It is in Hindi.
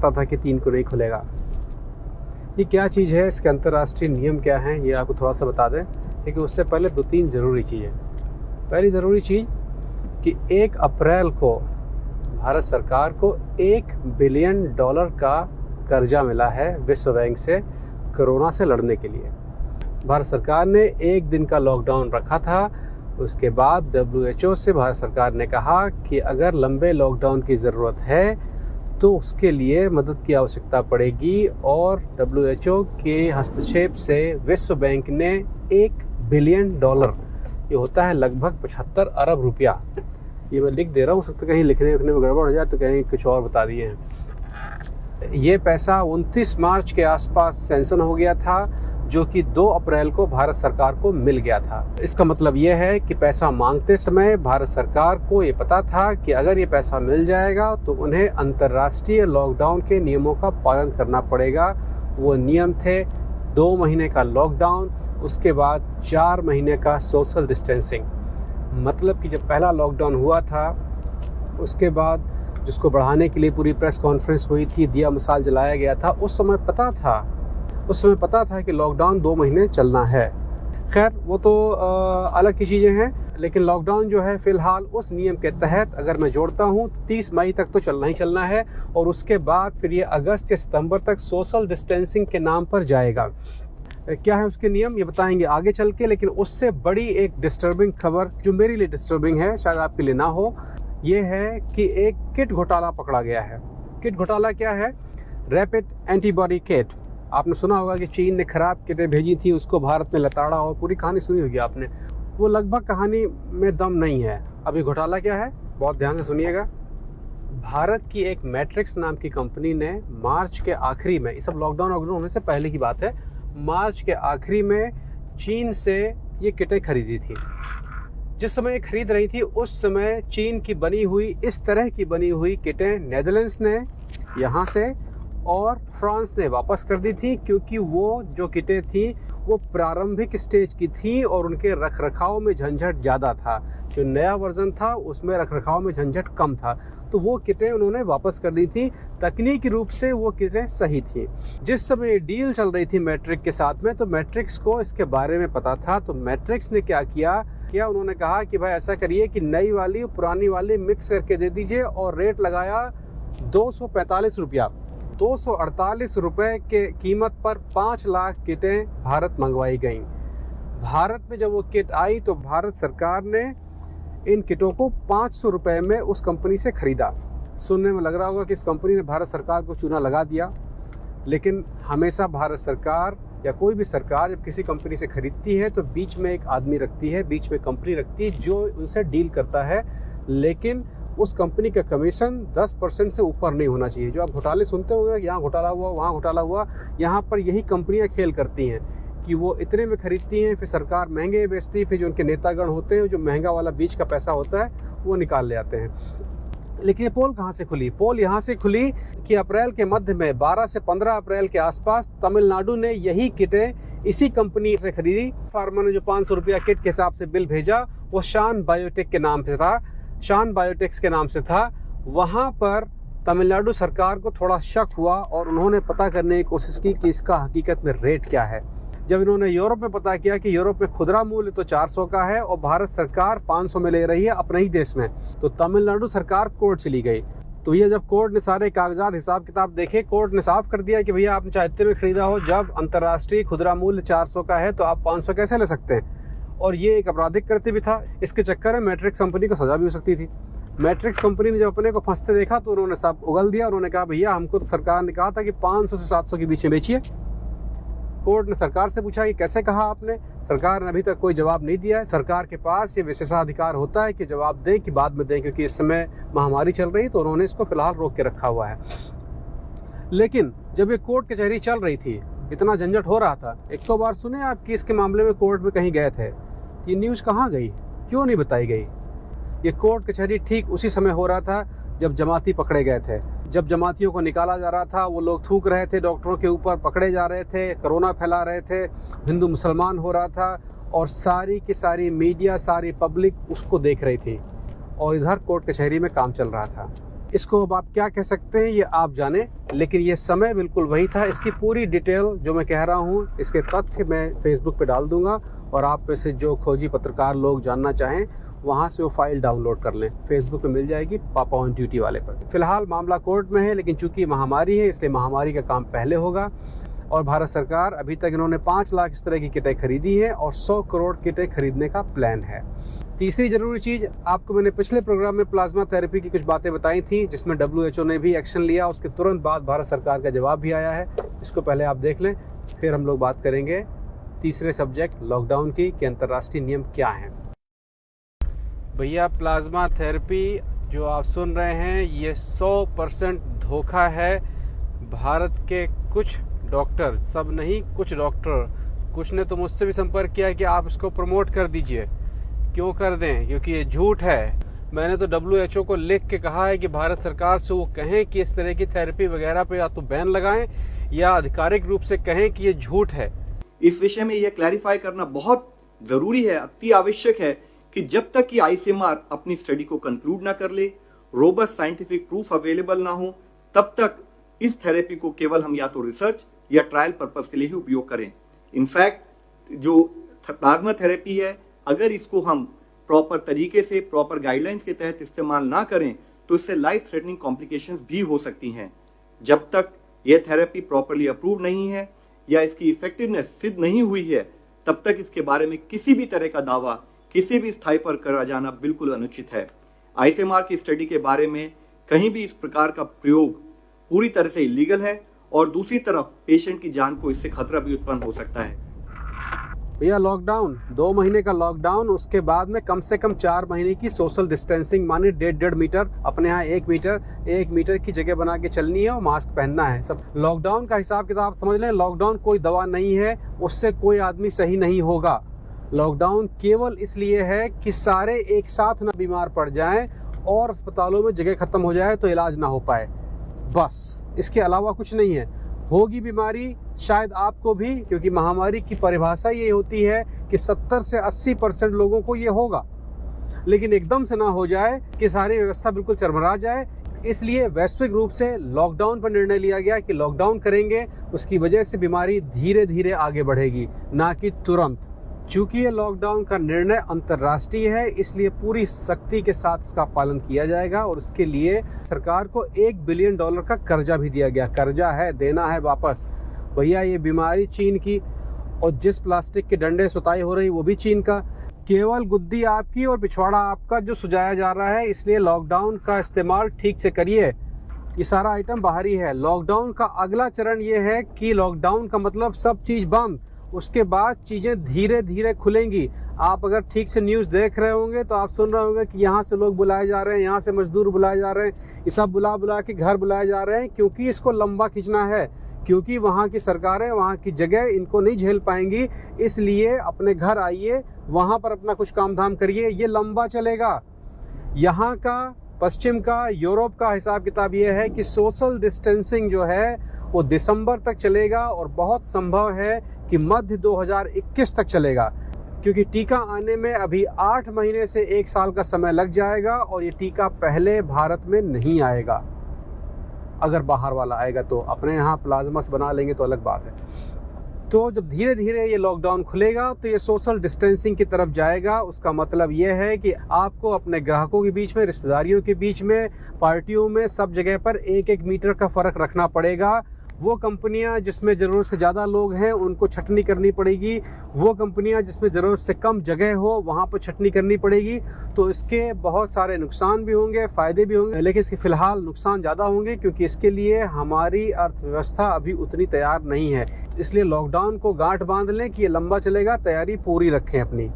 पता था कि 3 को नहीं खुलेगा। ये क्या चीज़ है, इसके अंतर्राष्ट्रीय नियम क्या हैं, ये आपको थोड़ा सा बता दें। लेकिन उससे पहले 2-3 ज़रूरी चीज़ें। पहली ज़रूरी चीज़ कि 1 अप्रैल को भारत सरकार को $1 बिलियन का कर्जा मिला है विश्व बैंक से कोरोना से लड़ने के लिए। भारत सरकार ने 1 दिन का लॉकडाउन रखा था। उसके बाद WHO से भारत सरकार ने कहा कि अगर लंबे लॉकडाउन की ज़रूरत है तो उसके लिए मदद की आवश्यकता पड़ेगी, और WHO के हस्तक्षेप से विश्व बैंक ने $1 बिलियन, ये होता है लगभग 75 अरब रुपया, ये मैं लिख दे रहा हूँ, हो सकता है कहीं लिखने में गड़बड़ हो जाए तो कहीं कुछ और बता दिए हैं। ये पैसा 29 मार्च के आसपास सैंक्शन हो गया था, जो कि 2 अप्रैल को भारत सरकार को मिल गया था। इसका मतलब ये है कि पैसा मांगते समय भारत सरकार को ये पता था कि अगर ये पैसा मिल जाएगा तो उन्हें अंतर्राष्ट्रीय लॉकडाउन के नियमों का पालन करना पड़ेगा। वो नियम थे 2 महीने का लॉकडाउन, उसके बाद 4 महीने का सोशल डिस्टेंसिंग। मतलब कि जब पहला लॉकडाउन हुआ था उसके बाद जिसको बढ़ाने के लिए पूरी प्रेस कॉन्फ्रेंस हुई थी, दिया मिसाल जलाया गया था, उस समय पता था कि लॉकडाउन 2 महीने चलना है। खैर वो तो अलग की चीज़ें हैं, लेकिन लॉकडाउन जो है फ़िलहाल उस नियम के तहत अगर मैं जोड़ता हूँ 30 मई तक तो चलना ही चलना है, और उसके बाद फिर ये अगस्त या सितंबर तक सोशल डिस्टेंसिंग के नाम पर जाएगा। क्या है उसके नियम, ये बताएंगे आगे चल के। लेकिन उससे बड़ी एक डिस्टर्बिंग खबर जो मेरे लिए डिस्टर्बिंग है, शायद आपके लिए ना हो, ये है कि एक किट घोटाला पकड़ा गया है। किट घोटाला क्या है? Rapid antibody kit. आपने सुना होगा कि चीन ने खराब किटें भेजी थी, उसको भारत में लताड़ा, और पूरी कहानी सुनी होगी आपने। वो लगभग कहानी में दम नहीं है। अभी घोटाला क्या है, बहुत ध्यान से सुनिएगा। भारत की एक मैट्रिक्स नाम की कंपनी ने मार्च के आखिरी में, ये सब लॉकडाउन होने से पहले की बात है, मार्च के आखिरी में चीन से ये किटें खरीदी थी। जिस समय ये खरीद रही थी उस समय चीन की बनी हुई, इस तरह की बनी हुई किटें नेदरलैंड्स ने यहाँ से और फ्रांस ने वापस कर दी थी, क्योंकि वो जो किटें थी वो प्रारंभिक स्टेज की थी और उनके रखरखाव में झंझट ज़्यादा था। जो नया वर्जन था उसमें रखरखाव में झंझट कम था, तो वो किटें उन्होंने वापस कर दी थी। तकनीकी रूप से वो किटें सही थी। जिस समय डील चल रही थी मैट्रिक्स के साथ में, तो मैट्रिक्स को इसके बारे में पता था। तो मैट्रिक्स ने क्या किया, उन्होंने कहा कि भाई ऐसा करिए कि नई वाली और पुरानी वाली मिक्स करके दे दीजिए, और रेट लगाया 245 रुपया। 248 रुपये के कीमत पर 5 लाख किटें भारत मंगवाई गईं। भारत में जब वो किट आई तो भारत सरकार ने इन किटों को 500 रुपये में उस कंपनी से खरीदा। सुनने में लग रहा होगा कि इस कंपनी ने भारत सरकार को चूना लगा दिया, लेकिन हमेशा भारत सरकार या कोई भी सरकार जब किसी कंपनी से खरीदती है तो बीच में एक आदमी रखती है, बीच में कंपनी रखती है जो उनसे डील करता है, लेकिन उस कंपनी का कमीशन 10% से ऊपर नहीं होना चाहिए। जो आप घोटाले सुनते होंगे, यहाँ घोटाला हुआ, वहाँ घोटाला हुआ, यहाँ पर यही कंपनियाँ खेल करती हैं कि वो इतने में खरीदती हैं, फिर सरकार महंगे बेचती है, फिर जो उनके नेतागण होते हैं, जो महंगा वाला बीच का पैसा होता है वो निकाल ले आते हैं। लेकिन ये पोल कहाँ से खुली? पोल यहाँ से खुली कि अप्रैल के मध्य में 12 से 15 अप्रैल के आसपास तमिलनाडु ने यही किटें इसी कंपनी से खरीदी। फार्मा ने जो 500 रुपया किट के हिसाब से बिल भेजा वो शान बायोटेक के नाम से था, शान बायोटेक्स के नाम से था। वहाँ पर तमिलनाडु सरकार को थोड़ा शक हुआ और उन्होंने पता करने की कोशिश की कि इसका हकीकत में रेट क्या है। जब इन्होंने यूरोप में पता किया कि यूरोप में खुदरा मूल्य तो 400 का है और भारत सरकार 500 में ले रही है अपने ही देश में, तो तमिलनाडु सरकार कोर्ट चली गई। तो ये जब कोर्ट ने सारे कागजात हिसाब किताब देखे, कोर्ट ने साफ कर दिया कि भैया आपने चाहे इतने में खरीदा हो, जब अंतर्राष्ट्रीय खुदरा मूल्य 400 का है तो आप 500 कैसे ले सकते हैं? और ये एक आपराधिक कृत्य भी था। इसके चक्कर में मैट्रिक्स कंपनी को सजा भी हो सकती थी। मैट्रिक्स कंपनी ने जब अपने को फंसते देखा तो उन्होंने सब उगल दिया। उन्होंने कहा भैया हमको तो सरकार ने कहा था कि 500 से 700 के बीच में बेचिए। कोर्ट ने सरकार से पूछा कि कैसे कहा आपने? सरकार ने अभी तक कोई जवाब नहीं दिया है। सरकार के पास ये विशेषाधिकार होता है कि जवाब दें कि बाद में दें, क्योंकि इस समय महामारी चल रही, तो उन्होंने इसको फिलहाल रोक के रखा हुआ है। लेकिन जब ये कोर्ट कचहरी चल रही थी, इतना झंझट हो रहा था, एक तो बार सुने आपकी इसके मामले में कोर्ट में कहीं गए थे? ये न्यूज़ कहाँ गई, क्यों नहीं बताई गई? ये कोर्ट कचहरी ठीक उसी समय हो रहा था जब जमाती पकड़े गए थे। जब जमातियों को निकाला जा रहा था, वो लोग थूक रहे थे डॉक्टरों के ऊपर, पकड़े जा रहे थे, कोरोना फैला रहे थे, हिंदू मुसलमान हो रहा था, और सारी की सारी मीडिया, सारी पब्लिक उसको देख रही थी, और इधर कोर्ट कचहरी में काम चल रहा था। इसको अब आप क्या कह सकते हैं ये आप जाने, लेकिन ये समय बिल्कुल वही था। इसकी पूरी डिटेल जो मैं कह रहा हूँ, इसके तथ्य मैं फेसबुक पे डाल दूंगा और आप में से जो खोजी पत्रकार लोग जानना चाहें वहाँ से वो फाइल डाउनलोड कर लें, फेसबुक पे मिल जाएगी पापा ऑन ड्यूटी वाले पर। फिलहाल मामला कोर्ट में है, लेकिन चूंकि महामारी है इसलिए महामारी का काम पहले होगा। और भारत सरकार अभी तक इन्होंने 5 लाख इस तरह की किटें खरीदी है और 100 करोड़ किटें खरीदने का प्लान है। तीसरी जरूरी चीज, आपको मैंने पिछले प्रोग्राम में प्लाज्मा थेरेपी की कुछ बातें बताई थी जिसमें WHO ने भी एक्शन लिया, उसके तुरंत बाद भारत सरकार का जवाब भी आया है। इसको पहले आप देख लें, फिर हम लोग बात करेंगे तीसरे सब्जेक्ट लॉकडाउन की कि अंतर्राष्ट्रीय नियम क्या हैं। भैया, प्लाज्मा थेरेपी जो आप सुन रहे हैं ये 100% धोखा है। भारत के कुछ डॉक्टर, सब नहीं, कुछ डॉक्टर, कुछ ने तो मुझसे भी संपर्क किया कि आप इसको प्रमोट कर दीजिए। क्यों कर दें? क्योंकि ये झूठ है। मैंने तो WHO को लिख के कहा है कि भारत सरकार से वो कहें कि इस तरह की थेरेपी वगैरह पे या तो बैन लगाएं या आधिकारिक रूप से कहें कि ये झूठ है। इस विषय में यह क्लैरिफाई करना बहुत जरूरी है, अति आवश्यक है कि जब तक कि ICMR अपनी स्टडी को कंक्लूड ना कर ले, रोबस्ट साइंटिफिक प्रूफ अवेलेबल ना हो, तब तक इस थेरेपी को केवल हम या तो रिसर्च या ट्रायल पर्पस के लिए ही उपयोग करें। इनफैक्ट जो प्लाज्मा थेरेपी है, अगर इसको हम प्रॉपर तरीके से, प्रॉपर गाइडलाइंस के तहत इस्तेमाल ना करें तो इससे लाइफ थ्रेटनिंग कॉम्प्लिकेशंस भी हो सकती हैं। जब तक यह थेरेपी प्रॉपरली अप्रूव नहीं है या इसकी इफेक्टिवनेस सिद्ध नहीं हुई है, तब तक इसके बारे में किसी भी तरह का दावा किसी भी स्थाई पर करा जाना बिल्कुल अनुचित है। ICMR की स्टडी के बारे में कहीं भी इस प्रकार का प्रयोग पूरी तरह से इलीगल है और दूसरी तरफ पेशेंट की जान को इससे खतरा भी उत्पन्न हो सकता है। भैया, लॉकडाउन 2 महीने का लॉकडाउन, उसके बाद में कम से कम 4 महीने की सोशल डिस्टेंसिंग, माने 1.5 मीटर, अपने यहाँ 1 मीटर की जगह बना के चलनी है और मास्क पहनना है। सब लॉकडाउन का हिसाब किताब समझ लें। लॉकडाउन कोई दवा नहीं है, उससे कोई आदमी सही नहीं होगा। लॉकडाउन केवल इसलिए है कि सारे एक साथ ना बीमार पड़ जाएं और अस्पतालों में जगह खत्म हो जाए तो इलाज ना हो पाए, बस। इसके अलावा कुछ नहीं है। होगी बीमारी शायद आपको भी, क्योंकि महामारी की परिभाषा ये होती है कि 70 से 80% लोगों को ये होगा, लेकिन एकदम से ना हो जाए कि सारी व्यवस्था बिल्कुल चरमरा जाए। इसलिए वैश्विक रूप से लॉकडाउन पर निर्णय लिया गया कि लॉकडाउन करेंगे, उसकी वजह से बीमारी धीरे धीरे आगे बढ़ेगी, ना कि तुरंत। चूंकि ये लॉकडाउन का निर्णय अंतर्राष्ट्रीय है, इसलिए पूरी सख्ती के साथ इसका पालन किया जाएगा और उसके लिए सरकार को $1 बिलियन का कर्जा भी दिया गया। कर्जा है, देना है वापस। भैया, ये बीमारी चीन की और जिस प्लास्टिक के डंडे सुताई हो रही वो भी चीन का। केवल गुद्दी आपकी और पिछवाड़ा आपका जो सुझाया जा रहा है, इसलिए लॉकडाउन का इस्तेमाल ठीक से करिए। ये सारा आइटम बाहरी है। लॉकडाउन का अगला चरण ये है कि लॉकडाउन का मतलब सब चीज बंद, उसके बाद चीजें धीरे धीरे खुलेंगी। आप अगर ठीक से न्यूज़ देख रहे होंगे तो आप सुन रहे होंगे कि यहाँ से लोग बुलाए जा रहे हैं, यहाँ से मजदूर बुलाए जा रहे हैं, ये सब बुला बुला के घर बुलाए जा रहे हैं, क्योंकि इसको लंबा खींचना है, क्योंकि वहाँ की सरकारें, वहाँ की जगह इनको नहीं झेल पाएंगी। इसलिए अपने घर आइए, वहाँ पर अपना कुछ काम धाम करिए, ये लंबा चलेगा। यहाँ का, पश्चिम का, यूरोप का हिसाब किताब ये है कि सोशल डिस्टेंसिंग जो है वो दिसंबर तक चलेगा और बहुत संभव है कि मध्य 2021 तक चलेगा, क्योंकि टीका आने में अभी 8 महीने से 1 साल का समय लग जाएगा और ये टीका पहले भारत में नहीं आएगा। अगर बाहर वाला आएगा तो अपने यहाँ प्लाज्मा बना लेंगे तो अलग बात है। तो जब धीरे धीरे ये लॉकडाउन खुलेगा तो ये सोशल डिस्टेंसिंग की तरफ जाएगा। उसका मतलब ये है कि आपको अपने ग्राहकों के बीच में, रिश्तेदारियों के बीच में, पार्टियों में, सब जगह पर 1-1 मीटर का फर्क रखना पड़ेगा। वो कंपनियां जिसमें ज़रूरत से ज़्यादा लोग हैं उनको छटनी करनी पड़ेगी, वो कंपनियां जिसमें ज़रूरत से कम जगह हो वहाँ पर छटनी करनी पड़ेगी। तो इसके बहुत सारे नुकसान भी होंगे, फ़ायदे भी होंगे, लेकिन इसके फ़िलहाल नुकसान ज़्यादा होंगे क्योंकि इसके लिए हमारी अर्थव्यवस्था अभी उतनी तैयार नहीं है। इसलिए लॉकडाउन को गांठ बांध लें कि ये लंबा चलेगा, तैयारी पूरी रखें अपनी।